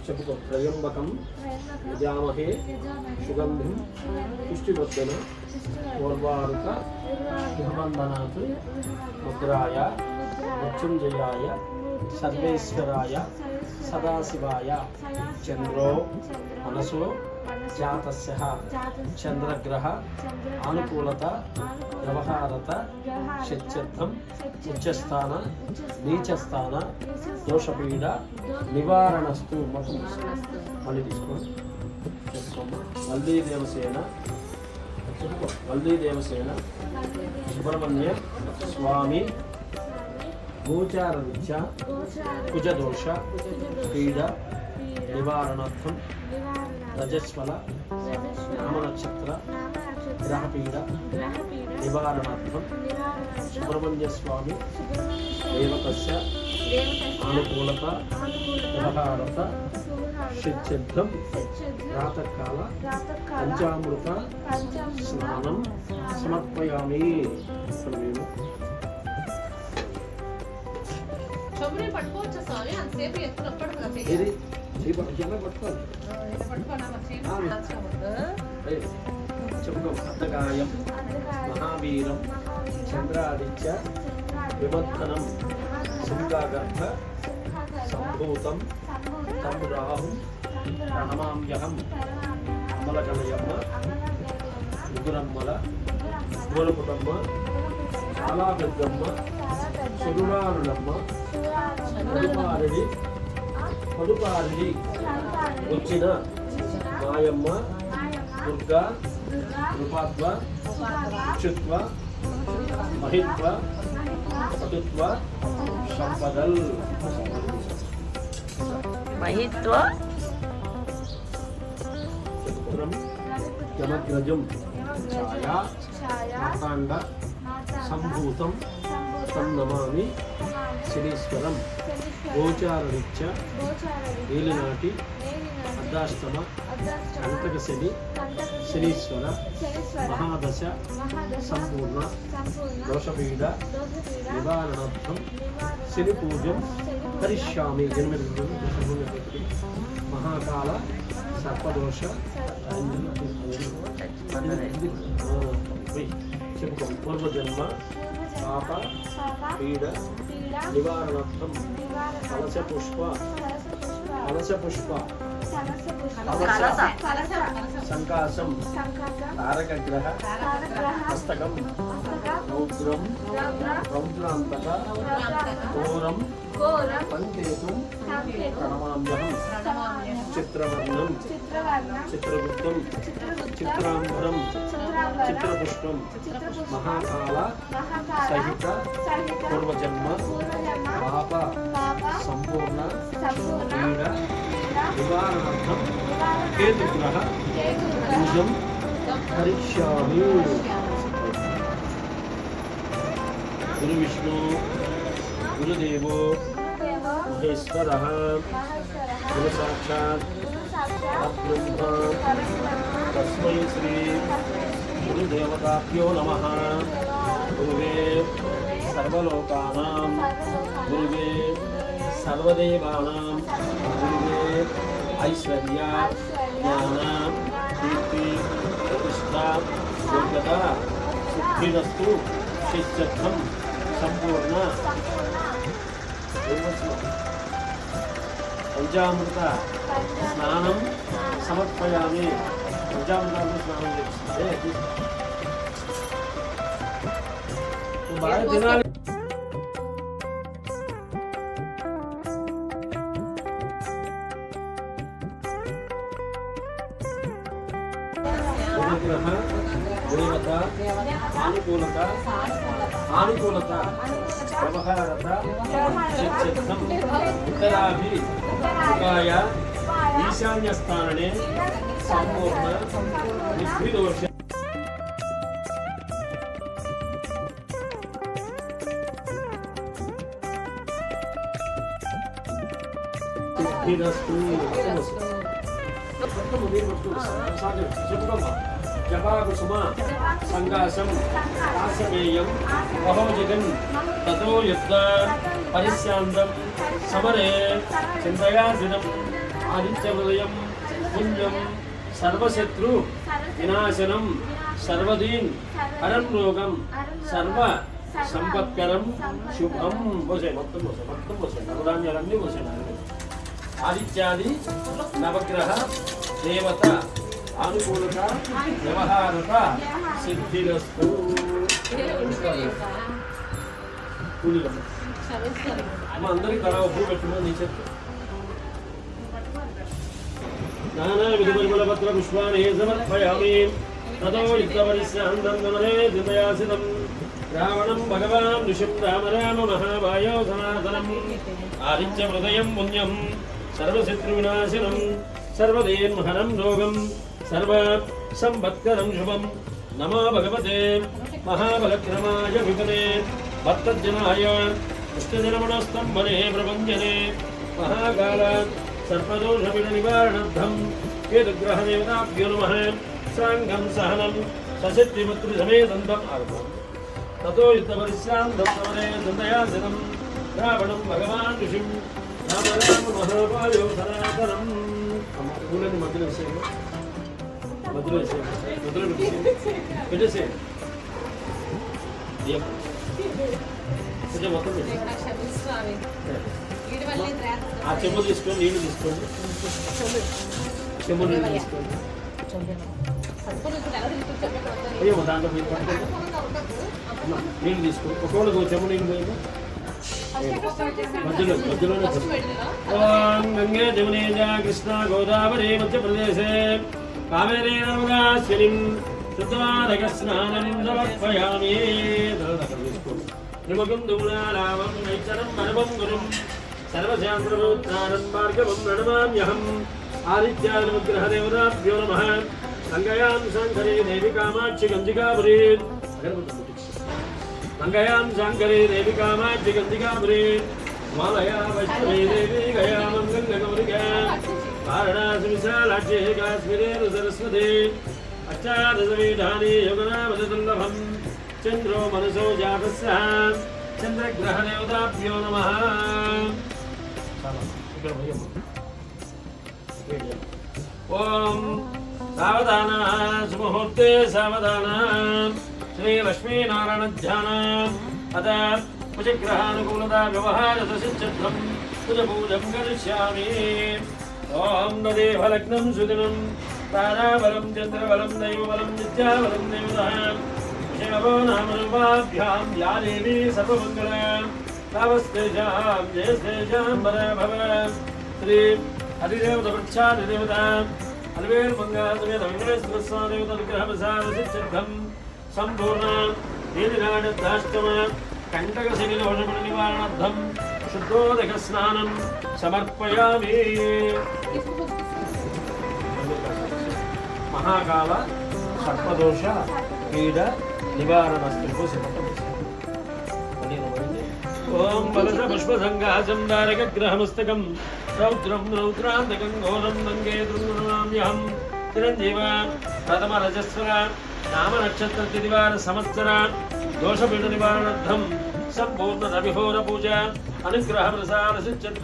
చెప్పుకో త్రయంబకం యజామహే సుగంధిం పుష్టివర్ధన పూర్వారుక గృహబంధనాత్ ముద్రాయ మృత్యుంజయాయ సర్వేశ్వరాయ సదాశివాయ చంద్రో మనసో జాతస్య చంద్రగ్రహ అనుకూలత వ్యవహారత షట్చర్థం ఉచ్చస్థాన నీచస్థాన దోషపీడ నివారణస్తు. మళ్ళీ తీసుకోండి. వల్లి దేవసేన సుబ్రహ్మణ్య స్వామి గోచార విద్య కుజదోష పీడ నివారణార్థం రజస్వల నామనక్షత్ర గ్రహపీడ నివారణార్థం సుబ్రహ్మణ్య స్వామి దేవతస్య అనుకూలత వ్యవహారత షట్చర్థం ప్రాతకాల పంచామృత స్నానం సమర్పయామి. అర్ధకాయం మహావీరం చంద్రాదిత్య విమర్దనం సింగాగర్భ సంభూతం తం రాహు ప్రణమామ్యహం అమలకలయమ్మ ముగురమ్మల గోలపుటమ్మ చాలాపెద్దమ్మ సురుడారులమ్మ పడుపారిడి వచ్చిన మాయమ్మ దుర్గా కృపాత్వ చుత్వ మహిత్వ పటుత్వ సంపదల్ మహిత్వ యమగ్రజం ఛాయా మార్తాండ సంభూతం తం నమామి శనీశ్వరం గోచారరీత్య ఏలినాటి అర్ధాష్టమ కంటక శని శనీశ్వర మహాదశ సంపూర్ణ దోషపీడ నివారణార్థం శని పూజం కరిష్యామి. 8 రోజులు మహాకాల సర్పదోష చెప్పుకో పూర్వజన్మ పాప పీడ నివారణార్థం కలశ పుష్ప సంకాశం తారకగ్రహ హస్తకం రౌద్రం రౌద్రాంతక ఘోరం పంకేతుం ప్రణమామ్యహం చిత్రవర్ణం చిత్రగుప్తం చిత్రాంబరం చిత్రపుష్పం మహాకాల సహిత పూర్వజన్మ పాప సంపూర్ణ పీడ నివారణార్థం కేతుగ్రహ పూజం కరిష్యామి. గురు విష్ణు గురుదేవో మహేశ్వర గురు సాక్షాత్ పరబ్రహ్మ తస్మై శ్రీ గురుదేవతాభ్యో నమః. గురువే సర్వలోకానాం గురువే సర్వదేవానాం గురువే ఐశ్వర్య జ్ఞాన కీర్తి ప్రతిష్ట యోగ్యత సిద్ధిరస్తు షట్చర్థం సంపూర్ణ పంచామృత స్నానం సమర్పయామి. పంచామృతాలు స్నానం చేస్తుంది బాగా తినాలి. దేవత ఆనుకూలత వ్యవహారత చిత్తం ఉత్తరాభి ఉపాయ ఈశాన్యస్థాననే సంపూర్ణ నిర్విదోష జపాకుసుమ సంగాసం ఆసమేయం బహో జగన్ తతో యుద్ధ పరిశాంతం సమరే చింతయాసినం ఆదిత్యహృదయం పుణ్యం సర్వశత్రు వినాశనం సర్వదీన్ హరం రోగం సర్వ సంపత్కరం శుభం పోసే మొత్తం పోసే నవధాన్యాలన్నీ పోసేనారు ఆదిత్యాది నవగ్రహ దేవత అనుకూలత వ్యవహారత సిద్ధిరస్తు అమ్మ అందరికి తల ఒప్పు పెట్టుమని నీ చెప్పు నానా విధుమర్మలపత్ర పుష్పాన్ని సమర్పయామి తతో యుక్తపరిశ్రాంతం నమరే దిమయాసితం రావణం భగవాన్ ఋషిం రామ రామ మహాభాయో సనాతనం ఆదిత్య హృదయం పుణ్యం సర్వశత్రు వినాశనం సర్వదేన్మహనం రోగం సర్వ సంపత్కరం శుభం నమో భగవతే మహాబలక్రమాయ విపదే భక్తజనాయ పుష్టజనమనస్తంభనే ప్రపంచనే మహాకాల సర్పదోషవిడ నివారణార్థం కేతుగ్రహదేవతాభ్యో నమః సాంగం సహనం సశక్తిమత్రి సమేతంతం ఆగమం తతో యుద్ధపరిశ్రాంతం సమరే చింతయాసినం రావణం భగవాన్ ఋషిం రామ రామ మహాభాయో సనాతనం పూలని మధ్యలో వేసేయండి మధ్యలో పెట్టేసేయండి కొంచెం మొత్తం ఆ చెంబు తీసుకోండి నీళ్ళు తీసుకోండి చెంబు నీళ్ళు తీసుకోండి అయ్యో దాంట్లో మీరు పట్టుకోండి నీళ్ళు తీసుకోండి ఒకవేళ చెంబు నీళ్ళు పోయింది మధ్యలోనే గంగే జమునేజ కృష్ణ గోదావరి మధ్యప్రదేశే కావేరీ నర్మదాశ్వినిం శుద్ధాదక స్నానం సమర్పయామి తీసుకోండి నిమగం దుమునాలావం నైచరం మనవం గురుం సర్వశాస్త్రమోత్తారం మార్గవం ప్రణమామ్యహం ఆదిత్యానుగ్రహదేవతాభ్యో నమః గంగయాం శంకరే దేవి కామాక్షి గంజికాపురీ గంగయాం శంకరే దేవి కామాక్షి గంజికాపురీ మాలయా వైష్ణవీ దేవి గయామం గంగగౌరిగా వారణాసి విశాలాక్షి కాశ్మీరేరు సరస్వతి అష్టాదశపీఠాని యోగనామదుర్లభం చంద్రో మనసో జాతస్య చంద్రగ్రహదేవతాభ్యో నమః ఓం సావధాన సుముహూర్తే సావధాన శ్రీ లక్ష్మీనారాయణ ధ్యాన అత కుజగ్రహానుకూలత వ్యవహార ససిద్ధం కుజపూజం కరిష్యామి ఓం నదేవలగ్నం సుదినం తారాబలం చంద్రబలం దైవబలం విద్యాబలం దేవతాం శివో నామరూపాభ్యాం యా దేవీ సర్వమంగళ నమస్తేజాం జయస్తేజాం వర భవ శ్రీ అధిదేవత వృక్షాధిదేవత అలివేల్ మంగళ వెంకటేశ్వర స్వామి దేవత అనుగ్రహ ప్రసాద సిద్ధిం సంపూర్ణ నీలినాడద్ధాష్టమ కంటక శని దోషముల నివారణార్థం శుద్ధోదక స్నానం సమర్పయామి మహాకాల సర్పదోష పీడ నివారణస్తు ఓం బలస పుష్పసంగాసం దారకగ్రహమస్తకం రౌద్రం రౌద్రాంతకం ఘోరం నంగే దృంగణామ్యహం చిరంజీవ ప్రథమ రజస్వర నామ నక్షత్ర తిదివార సంవత్సర దోషపీడ నివారణార్థం సంపూర్ణ రవిహోర పూజ అనుగ్రహ ప్రసాద సిద్ధిం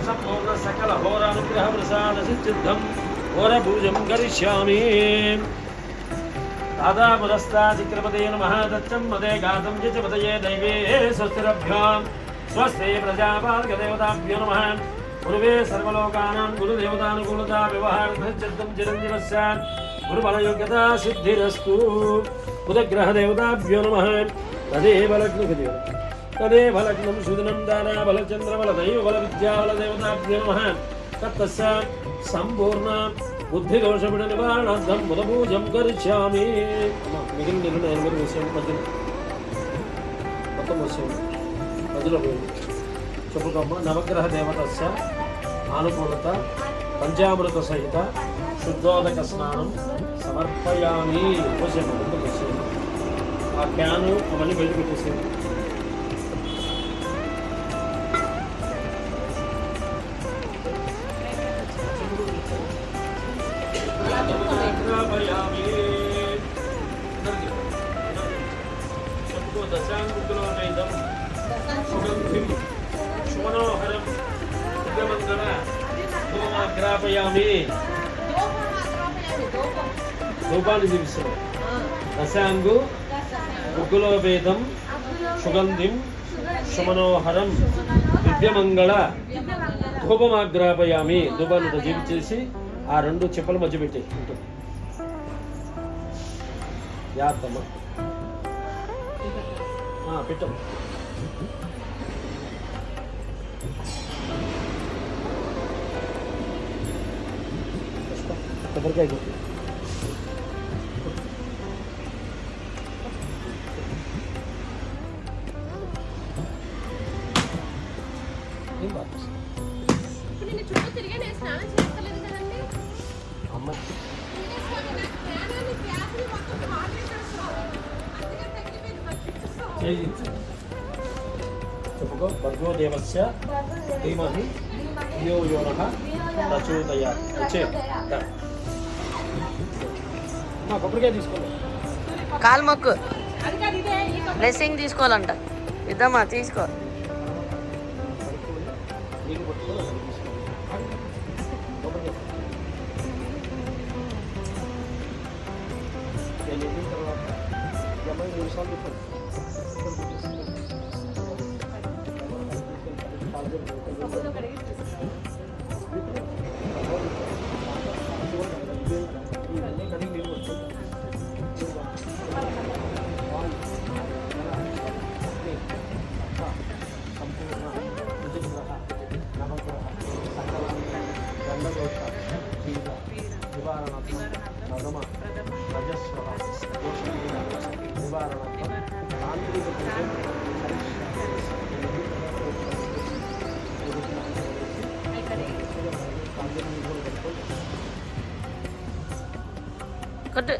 సంపూర్ణ సకల హోర అనుగ్రహ ప్రసాద సిద్ధిం హోర పూజం కరిష్యామి దాదాపురస్తాచిక్రమతే నమః దచ్చం మదే గాతం యజపతయే దైవే స్వస్తిరభ్యాం స్వస్తి ప్రజాపాలకదేవతాభ్యో నమః గురువే సర్వలోకానాం గురుదేవతానుకూలతా వ్యవహారసిద్ధం చిరంజీవస్య గురుబలయోగ్యతా సిద్ధిరస్తు బుధగ్రహదేవతాభ్యో నమః తదేవ లగ్నం సుదినం దానాబలచంద్రబల దైవబల విద్యాబలదేవతాభ్యో నమః తత్తస్య సంపూర్ణ బుద్ధిదోషపీడ నివారణార్థం బుధపూజం కరిష్యామి మిగిలిన నిర్ణయం కూడా విషయం మధ్యలో మొత్తం విషయం మధ్యలో పోయింది చెప్పుకోమ్మ నవగ్రహ దేవతస్య ఆనుకూలత పంచామృత సహిత శుద్ధోదక స్నానం సమర్పయామి విషయం మొత్తం విషయం ఆ క్యాను అవన్నీ బయట పెట్టేసేది దశాంగులో సుగంధి ఆగ్రాపయామి. రూపాన్ని చూపిస్తున్నాం. దశాంగు ముగ్గులోపేతం సుగంధిం సుమనోహరం దివ్యమంగళ ధూపమాగ్రాపయామి. ధూపాన్ని జీవించేసి ఆ రెండు చెప్పుల మధ్య పెట్టి ఉంటుంది. యాత్తమ్మ పెట్టం. కొబ్బరికాయ కొట్టి అమ్మ చెప్పుకో. భర్గో దేవస్య ధీమహి ధియో యో నః ప్రచోదయాత్. వచ్చే కొబ్బరికాయ తీసుకోండి. కాలు మొక్కు బ్లెస్సింగ్ తీసుకోవాలంట. ఇద్దామా తీసుకో. నీళ్ళు పట్టుకొని అక్కడ తీసుకోండి. కొబ్బరికాయ వెళ్ళిన తర్వాత 50 నిమిషాలు చెప్పండి. కొట్టు.